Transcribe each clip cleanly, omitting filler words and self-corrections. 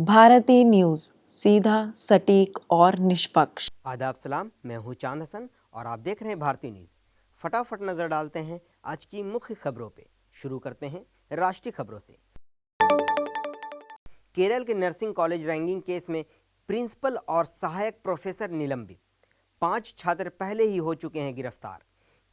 भारतीय न्यूज, सीधा, सटीक और निष्पक्ष। आदाब सलाम, मैं हूं चांद हसन और आप देख रहे हैं भारतीय न्यूज। फटाफट नजर डालते हैं आज की मुख्य खबरों पे। शुरू करते हैं राष्ट्रीय खबरों से। केरल के नर्सिंग कॉलेज रैंकिंग केस में प्रिंसिपल और सहायक प्रोफेसर निलंबित। 5 छात्र पहले ही हो चुके हैं गिरफ्तार।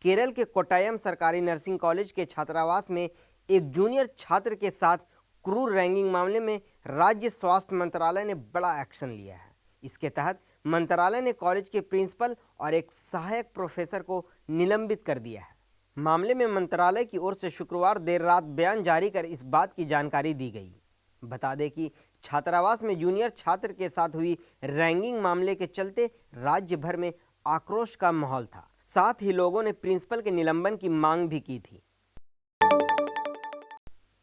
केरल के कोट्टायम सरकारी नर्सिंग कॉलेज के छात्रावास में एक जूनियर छात्र के साथ क्रूर रैंकिंग मामले में राज्य स्वास्थ्य मंत्रालय ने बड़ा एक्शन लिया है। इसके तहत मंत्रालय ने कॉलेज के प्रिंसिपल और एक सहायक प्रोफेसर को निलंबित कर दिया है। मामले में मंत्रालय की ओर से शुक्रवार देर रात बयान जारी कर इस बात की जानकारी दी गई। बता दें कि छात्रावास में जूनियर छात्र के साथ हुई रैंकिंग मामले के चलते राज्य भर में आक्रोश का माहौल था। साथ ही लोगों ने प्रिंसिपल के निलंबन की मांग भी की थी।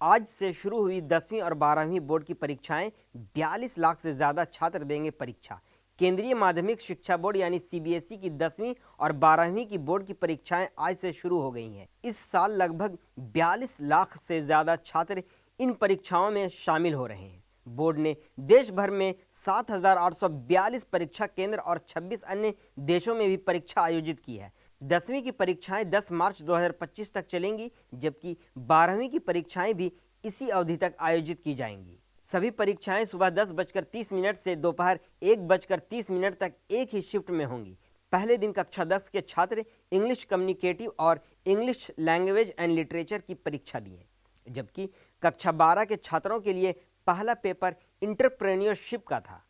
आज से शुरू हुई 10वीं और 12वीं बोर्ड की परीक्षाएं 42 लाख से ज्यादा छात्र देंगे परीक्षा। केंद्रीय माध्यमिक शिक्षा बोर्ड यानी सीबीएसई की 10वीं और 12वीं की बोर्ड की परीक्षाएं आज से शुरू हो गई हैं। इस साल लगभग 42 लाख से ज्यादा छात्र इन परीक्षाओं में शामिल हो रहे हैं। बोर्ड ने देश भर में 7,842 परीक्षा केंद्र और 26 अन्य देशों में भी परीक्षा आयोजित की है। 10वीं की परीक्षाएं 10 मार्च 2025 तक चलेंगी, जबकि 12वीं की परीक्षाएं भी इसी अवधि तक आयोजित की जाएंगी। सभी परीक्षाएं सुबह 10:30 से दोपहर 1:30 तक एक ही शिफ्ट में होंगी। पहले दिन कक्षा 10 के छात्र इंग्लिश कम्युनिकेटिव और इंग्लिश लैंग्वेज एंड लिटरेचर की परीक्षा दिए, जबकि कक्षा 12 के छात्रों के लिए पहला पेपर एंटरप्रेन्योरशिप का था।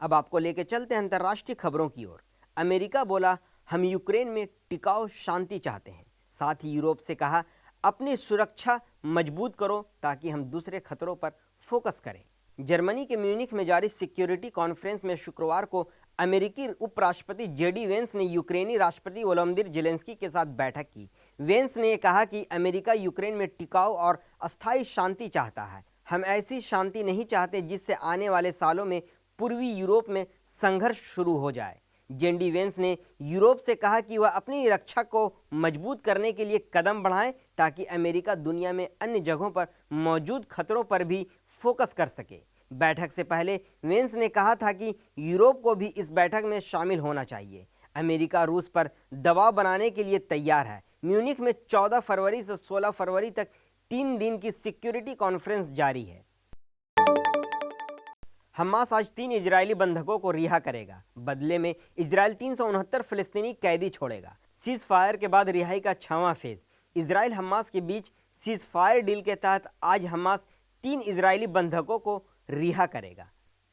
अब आपको लेकर चलते हैं अंतर्राष्ट्रीय खबरों की ओर। अमेरिका बोला, हम यूक्रेन में टिकाऊ शांति चाहते हैं। साथ ही यूरोप से कहा, अपनी सुरक्षा मजबूत करो ताकि हम दूसरे खतरों पर फोकस करें। जर्मनी के म्यूनिख में जारी सिक्योरिटी कॉन्फ्रेंस में शुक्रवार को अमेरिकी उपराष्ट्रपति जेडी वेंस ने यूक्रेनी राष्ट्रपति वोलोदिमीर जेलेंस्की के साथ बैठक की। वेंस ने कहा कि अमेरिका यूक्रेन में टिकाऊ और अस्थायी शांति चाहता है। हम ऐसी शांति नहीं चाहते जिससे आने वाले सालों में पूर्वी यूरोप में संघर्ष शुरू हो जाए। जेडी वेंस ने यूरोप से कहा कि वह अपनी रक्षा को मजबूत करने के लिए कदम बढ़ाएं ताकि अमेरिका दुनिया में अन्य जगहों पर मौजूद खतरों पर भी फोकस कर सके। बैठक से पहले वेंस ने कहा था कि यूरोप को भी इस बैठक में शामिल होना चाहिए। अमेरिका रूस पर दबाव बनाने के लिए तैयार है। म्यूनिख में 14 फरवरी से 16 फरवरी तक 3 दिन की सिक्योरिटी कॉन्फ्रेंस जारी है। हमास आज 3 इजरायली बंधकों को रिहा करेगा। बदले में इजरायल 369 फिलिस्तीनी कैदी छोड़ेगा। सीज फायर के बाद रिहाई का 6वां फेज। इजरायल हमास के बीच सीज फायर डील के तहत आज हमास 3 इजरायली बंधकों को रिहा करेगा।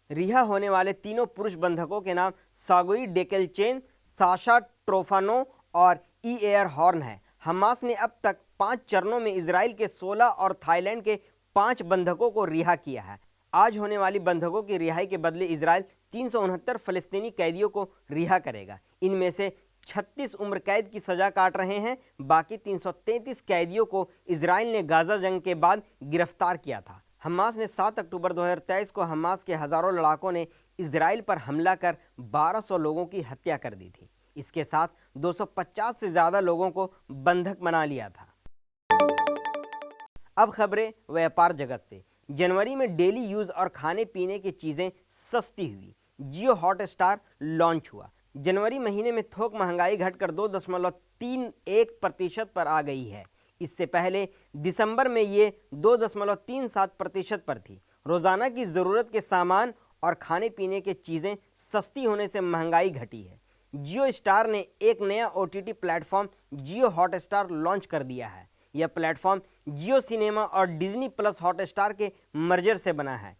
रिहा होने वाले तीनों पुरुष बंधकों के नाम सागोई डेकेलचेन, साशा ट्रोफानो और ईएयर हॉर्न है। हमास ने अब तक 5 चरणों में इजराइल के 16 और थाईलैंड के 5 बंधकों को रिहा किया है। आज होने वाली बंधकों की रिहाई के बदले इजराइल 369 फलस्तीनी कैदियों को रिहा करेगा। इनमें से 36 उम्र कैद की सजा काट रहे हैं। बाकी 333 कैदियों को इजराइल ने गाजा जंग के बाद गिरफ्तार किया था। हमास ने 7 अक्टूबर 2023 को हमास के हजारों लड़ाकों ने इजराइल पर हमला कर 1200 लोगों की हत्या कर दी थी। इसके साथ 250 से ज्यादा लोगों को बंधक बना लिया था। अब खबरें व्यापार जगत से। जनवरी में डेली यूज और खाने पीने की चीजें सस्ती हुई। जियो हॉटस्टार लॉन्च हुआ। जनवरी महीने में थोक महंगाई घटकर 2.31% पर आ गई है। इससे पहले दिसंबर में ये 2.37% पर थी। रोजाना की जरूरत के सामान और खाने पीने की चीजें सस्ती होने से महंगाई घटी है। जियो स्टार ने एक नया OTT प्लेटफॉर्म जियो हॉटस्टार लॉन्च कर दिया है। यह प्लेटफॉर्म जियो सिनेमा और डिज्नी प्लस हॉटस्टार के मर्जर से बना है।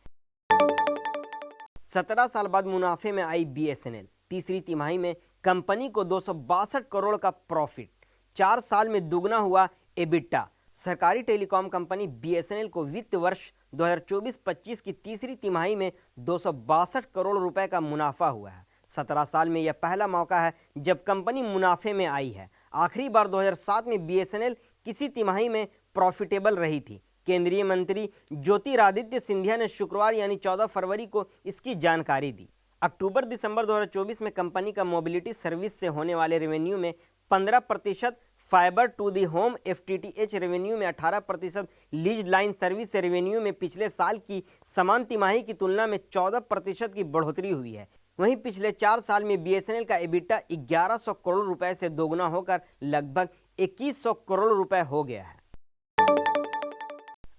17 साल बाद मुनाफे में आई BSNL। तीसरी तिमाही में कंपनी को 262 करोड़ का प्रॉफिट। 4 साल में दुगना हुआ एबिटा। सरकारी टेलीकॉम कंपनी BSNL को वित्त वर्ष 2024-25 की तीसरी तिमाही में 262 करोड़ रुपए का मुनाफा हुआ है। 17 साल में यह पहला मौका है जब कंपनी मुनाफे में आई है। आखिरी बार 2007 में BSNL किसी तिमाही में प्रॉफिटेबल रही थी। केंद्रीय मंत्री ज्योतिरादित्य सिंधिया ने शुक्रवार यानी 14 फरवरी को इसकी जानकारी दी। अक्टूबर-दिसंबर 2024 में कंपनी का मोबिलिटी सर्विस से होने वाले रेवेन्यू में 15% fibre to the home FTTH revenue में 18%, लीज लाइन सर्विस रेवेन्यू में पिछले साल की समान तिमाही की तुलना में 14% की बढ़ोतरी हुई है। वहीं पिछले 4 साल में BSNL का EBITDA 1100 करोड़ रुपए से दोगुना होकर लगभग 2100 करोड़ रुपए हो गया है।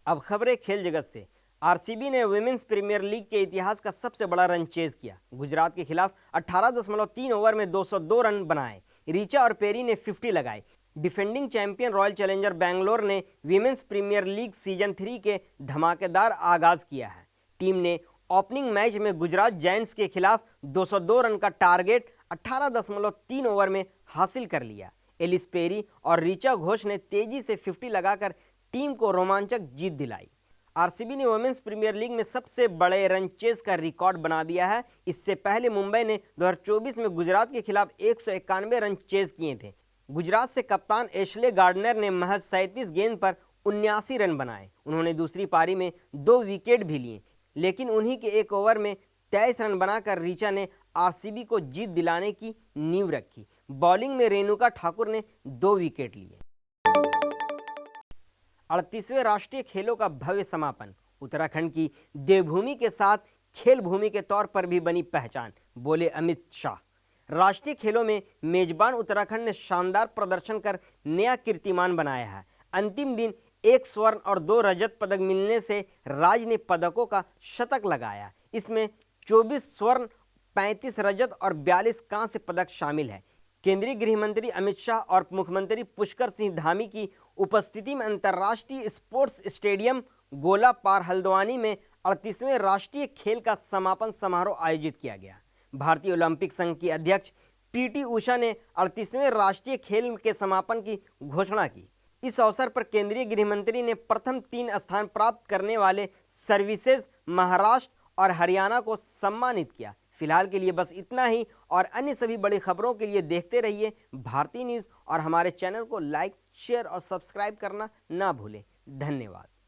अब खबरें खेल जगत से। RCB ने वुमेन्स प्रीमियर लीग के इतिहास का सबसे बड़ा रन चेज किया। गुजरात के खिलाफ 18.3 ओवर में 202 रन बनाए। रीचा और पेरी ने 50 लगाए। Defending champion royal challenger Bangalore ने विमेंस प्रीमियर लीग सीजन 3 के धमाकेदार आगाज किया है। टीम ने ओपनिंग मैच में गुजरात जायंट्स के खिलाफ 202 रन का टारगेट 18.3 ओवर में हासिल कर लिया। एलिस पेरी और रीचा घोष ने तेजी से 50 लगाकर टीम को रोमांचक जीत दिलाई। RCB ने वुमेन्स प्रीमियर लीग में सबसे बड़े रन चेज का रिकॉर्ड बना दिया है। इससे पहले मुंबई ने 2024 में गुजरात के खिलाफ 191 रन चेज किए थे। गुजरात से कप्तान एशले गार्डनर ने महज 37 गेंद पर 79 रन बनाए। उन्होंने दूसरी पारी में 2 विकेट भी लिए, लेकिन उन्हीं के एक ओवर में 23 रन बनाकर रीचा ने RCB को जीत दिलाने की नींव रखी। बॉलिंग में रेणुका ठाकुर ने 2 विकेट लिए। 38वें राष्ट्रीय खेलों का भव्य समापन। उत्तराखंड की देवभूमि के साथ खेल भूमि के तौर पर भी बनी पहचान, बोले अमित शाह। राष्ट्रीय खेलों में मेजबान उत्तराखंड ने शानदार प्रदर्शन कर नया कीर्तिमान बनाया है। अंतिम दिन 1 स्वर्ण और 2 रजत पदक मिलने से राज्य ने पदकों का शतक लगाया। इसमें 24 स्वर्ण, 35 रजत और 42 कांस्य पदक शामिल है। केंद्रीय गृह मंत्री अमित शाह और मुख्यमंत्री पुष्कर सिंह धामी की उपस्थिति में अंतर्राष्ट्रीय स्पोर्ट्स स्टेडियम गोला पार हल्द्वानी में 38वें राष्ट्रीय खेल का समापन समारोह आयोजित किया गया। भारतीय ओलंपिक संघ की अध्यक्ष PT उषा ने 38वें राष्ट्रीय खेल के समापन की घोषणा की। इस अवसर पर केंद्रीय गृह मंत्री ने प्रथम 3 स्थान प्राप्त करने वाले सर्विसेज महाराष्ट्र और हरियाणा को सम्मानित किया। फिलहाल के लिए बस इतना ही, और अन्य सभी बड़ी खबरों के लिए देखते रहिए भारती न्यूज़ और हमारे चैनल को लाइक, शेयर और सब्सक्राइब करना ना भूलें। धन्यवाद।